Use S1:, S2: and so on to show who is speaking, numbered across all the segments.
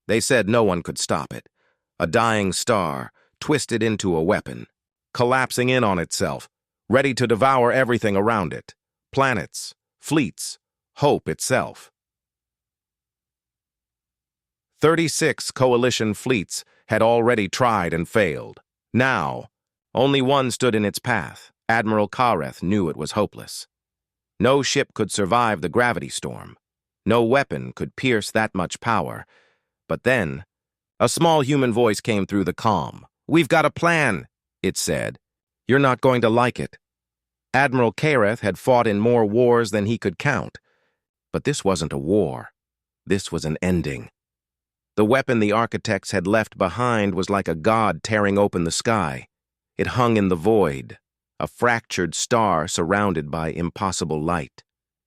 S1: They said no one could stop it. A dying star, twisted into a weapon, collapsing in on itself, ready to devour everything around it. Planets, fleets, hope itself. 36 coalition fleets had already tried and failed. Now, only one stood in its path. Admiral Kareth knew it was hopeless. No ship could survive the gravity storm. No weapon could pierce that much power. But then, a small human voice came through the calm. "We've got a plan," it said. "You're not going to like it." Admiral Kareth had fought in more wars than he could count. But this wasn't a war. This was an ending. The weapon the architects had left behind was like a god tearing open the sky. It hung in the void, a fractured star surrounded by impossible light.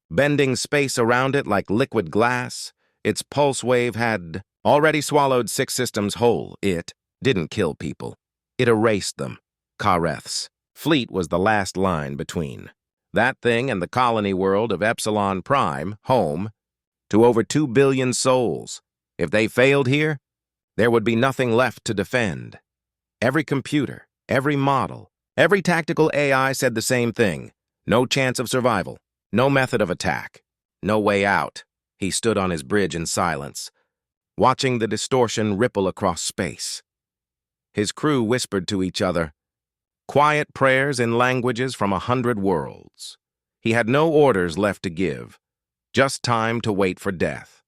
S1: Bending space around it like liquid glass, its pulse wave had already swallowed 6 systems whole. It didn't kill people. It erased them. Kareth's fleet was the last line between that thing and the colony world of Epsilon Prime, home to over 2 billion souls. If they failed here, there would be nothing left to defend. Every computer, every model, every tactical AI said the same thing. No chance of survival, no method of attack, no way out. He stood on his bridge in silence, watching the distortion ripple across space. His crew whispered to each other, quiet prayers in languages from 100 worlds. He had no orders left to give, just time to wait for death.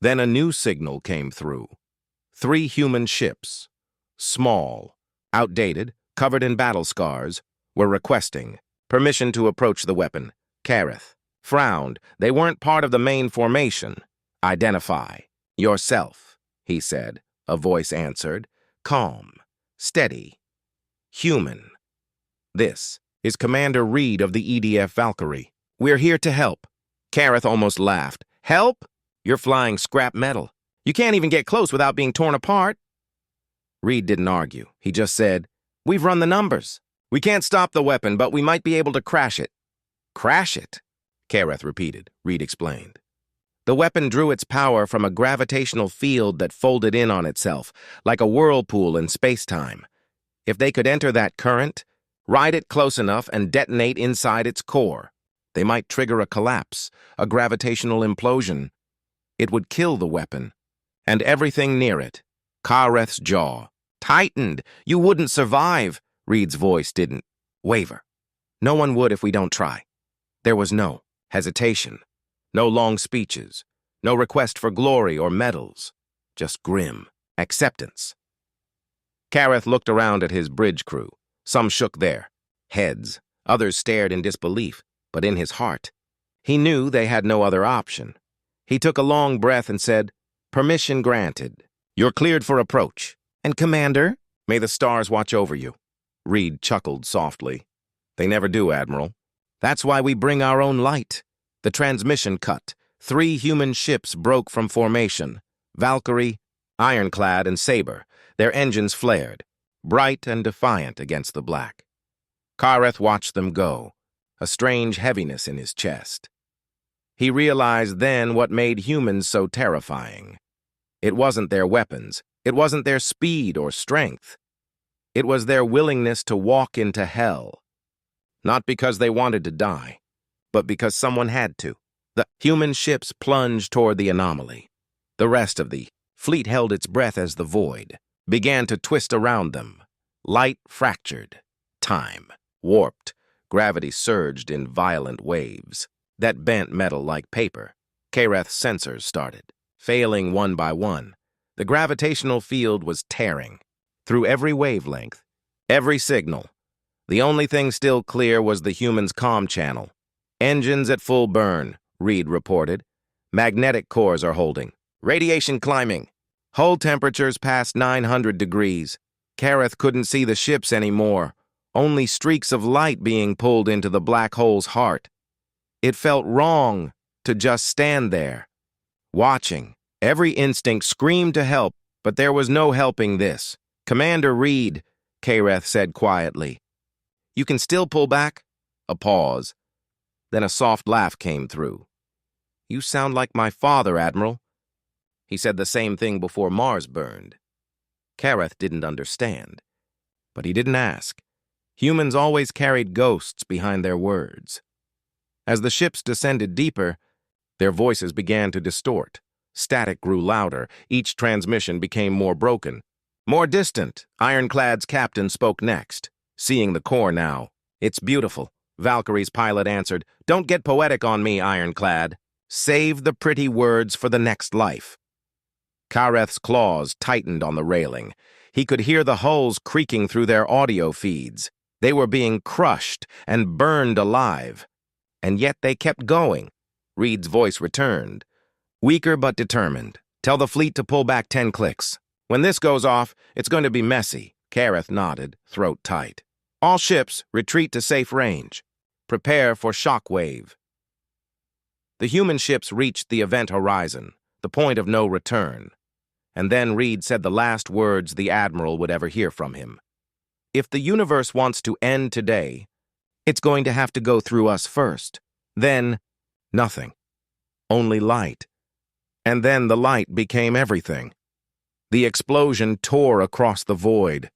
S1: Then a new signal came through. 3 human ships, small, outdated, covered in battle scars, were requesting permission to approach the weapon. Kareth frowned. They weren't part of the main formation. "Identify yourself," he said. A voice answered, calm, steady, human. "This is Commander Reed of the EDF Valkyrie. We're here to help." Kareth almost laughed. "Help? You're flying scrap metal. You can't even get close without being torn apart." Reed didn't argue. He just said, "We've run the numbers. We can't stop the weapon, but we might be able to crash it." "Crash it?" Kareth repeated. Reed explained. The weapon drew its power from a gravitational field that folded in on itself, like a whirlpool in space-time. If they could enter that current, ride it close enough, and detonate inside its core, they might trigger a collapse, a gravitational implosion. It would kill the weapon, and everything near it. Kareth's jaw tightened. "You wouldn't survive." Reed's voice didn't waver. "No one would if we don't try." There was no hesitation, no long speeches, no request for glory or medals, just grim acceptance. Kareth looked around at his bridge crew. Some shook their heads, others stared in disbelief, but in his heart, he knew they had no other option. He took a long breath and said, "Permission granted. You're cleared for approach. And Commander, may the stars watch over you." Reed chuckled softly. "They never do, Admiral. That's why we bring our own light." The transmission cut. 3 human ships broke from formation. Valkyrie, Ironclad, and Saber. Their engines flared, bright and defiant against the black. Kareth watched them go, a strange heaviness in his chest. He realized then what made humans so terrifying. It wasn't their weapons. It wasn't their speed or strength. It was their willingness to walk into hell. Not because they wanted to die, but because someone had to. The human ships plunged toward the anomaly. The rest of the fleet held its breath as the void began to twist around them. Light fractured. Time warped. Gravity surged in violent waves that bent metal like paper. Kareth's sensors started, failing one by one. The gravitational field was tearing through every wavelength, every signal. The only thing still clear was the human's comm channel. "Engines at full burn," Reed reported. "Magnetic cores are holding. Radiation climbing. Hull temperatures past 900 degrees. Kareth couldn't see the ships anymore, only streaks of light being pulled into the black hole's heart. It felt wrong to just stand there, watching. Every instinct screamed to help, but there was no helping this. "Commander Reed," Kareth said quietly. "You can still pull back?" A pause. Then a soft laugh came through. "You sound like my father, Admiral." He said the same thing before Mars burned. Kareth didn't understand, but he didn't ask. Humans always carried ghosts behind their words. As the ships descended deeper, their voices began to distort. Static grew louder. Each transmission became more broken. More distant, Ironclad's captain spoke next, seeing the core now. "It's beautiful," Valkyrie's pilot answered. "Don't get poetic on me, Ironclad. Save the pretty words for the next life." Kareth's claws tightened on the railing. He could hear the hulls creaking through their audio feeds. They were being crushed and burned alive. And yet they kept going. Reed's voice returned. "Weaker but determined. Tell the fleet to pull back 10 clicks. When this goes off, it's going to be messy." Kareth nodded, throat tight. "All ships, retreat to safe range. Prepare for shock wave." The human ships reached the event horizon, the point of no return. And then Reed said the last words the Admiral would ever hear from him. "If the universe wants to end today, it's going to have to go through us first. Then, nothing. Only light. And then the light became everything. The explosion tore across the void.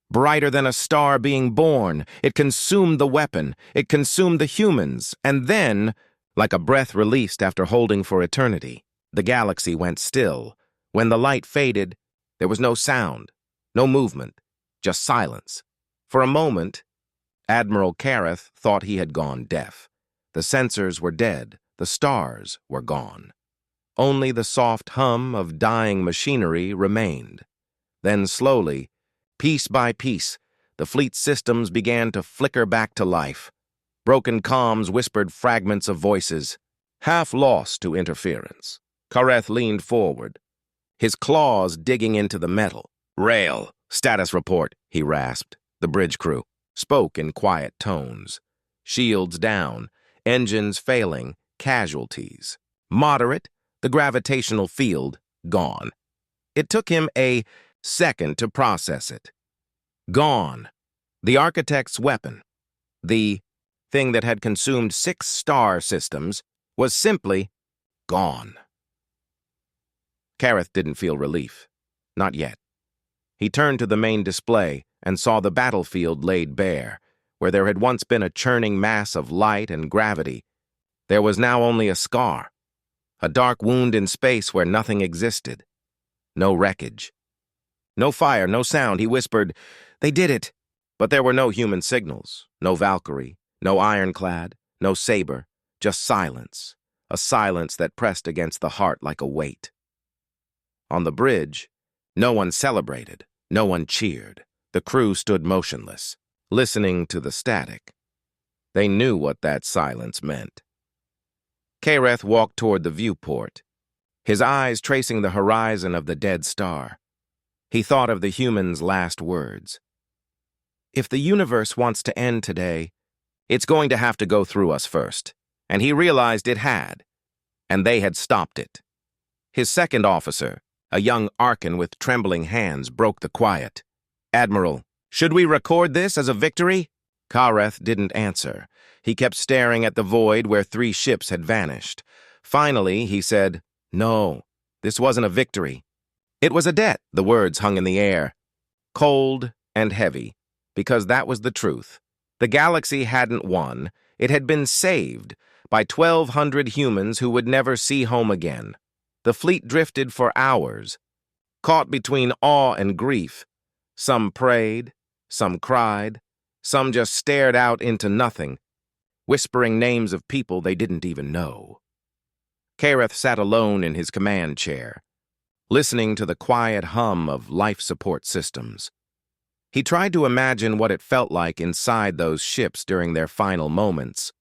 S1: Brighter than a star being born, it consumed the weapon, it consumed the humans, and then, like a breath released after holding for eternity, the galaxy went still. When the light faded, there was no sound, no movement, just silence. For a moment, Admiral Kareth thought he had gone deaf. The sensors were dead, the stars were gone. Only the soft hum of dying machinery remained. Then slowly, piece by piece, the fleet's systems began to flicker back to life. Broken comms whispered fragments of voices, half lost to interference. Kareth leaned forward, his claws digging into the metal. "Rail, status report," he rasped. The bridge crew spoke in quiet tones. Shields down, engines failing, casualties. Moderate, the gravitational field gone. It took him a second to process it. Gone. The architect's weapon, the thing that had consumed 6 star systems, was simply gone. Kareth didn't feel relief. Not yet. He turned to the main display and saw the battlefield laid bare. Where there had once been a churning mass of light and gravity, there was now only a scar. A dark wound in space where nothing existed. No wreckage. No fire, no sound. He whispered, "They did it." But there were no human signals, no Valkyrie, no Ironclad, no Saber, just silence. A silence that pressed against the heart like a weight. On the bridge, no one celebrated, no one cheered. The crew stood motionless, listening to the static. They knew what that silence meant. Kareth walked toward the viewport, his eyes tracing the horizon of the dead star. He thought of the human's last words. "If the universe wants to end today, it's going to have to go through us first." And he realized it had, and they had stopped it. His second officer, a young Arkan with trembling hands, broke the quiet. "Admiral, should we record this as a victory?" Kareth didn't answer. He kept staring at the void where 3 ships had vanished. Finally, he said, "No, this wasn't a victory. It was a debt." The words hung in the air, cold and heavy, because that was the truth. The galaxy hadn't won. It had been saved by 1,200 humans who would never see home again. The fleet drifted for hours, caught between awe and grief. Some prayed, some cried, some just stared out into nothing, whispering names of people they didn't even know. Kareth sat alone in his command chair, listening to the quiet hum of life support systems. He tried to imagine what it felt like inside those ships during their final moments.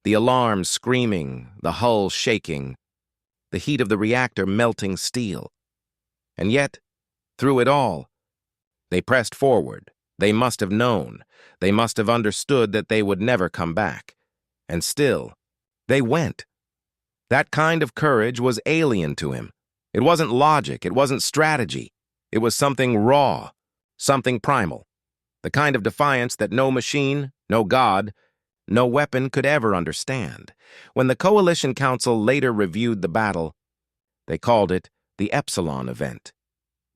S1: The alarms screaming, the hull shaking, the heat of the reactor melting steel. And yet, through it all, they pressed forward. They must have known. They must have understood that they would never come back. And still, they went. That kind of courage was alien to him. It wasn't logic. It wasn't strategy. It was something raw, something primal. The kind of defiance that no machine, no god, no weapon could ever understand. When the Coalition Council later reviewed the battle, they called it the Epsilon event.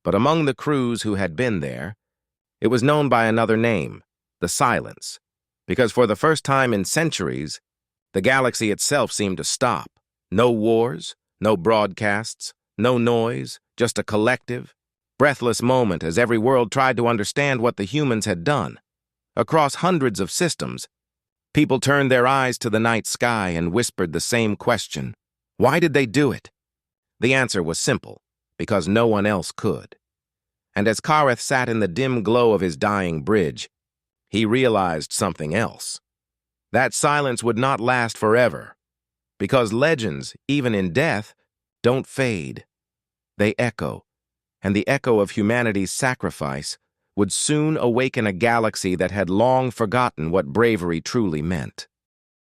S1: But among the crews who had been there, it was known by another name, the Silence, because for the first time in centuries, the galaxy itself seemed to stop. No wars, no broadcasts, no noise, just a collective, breathless moment as every world tried to understand what the humans had done. Across hundreds of systems, people turned their eyes to the night sky and whispered the same question. Why did they do it? The answer was simple, because no one else could. And as Kareth sat in the dim glow of his dying bridge, he realized something else. That silence would not last forever, because legends, even in death, don't fade. They echo, and the echo of humanity's sacrifice would soon awaken a galaxy that had long forgotten what bravery truly meant.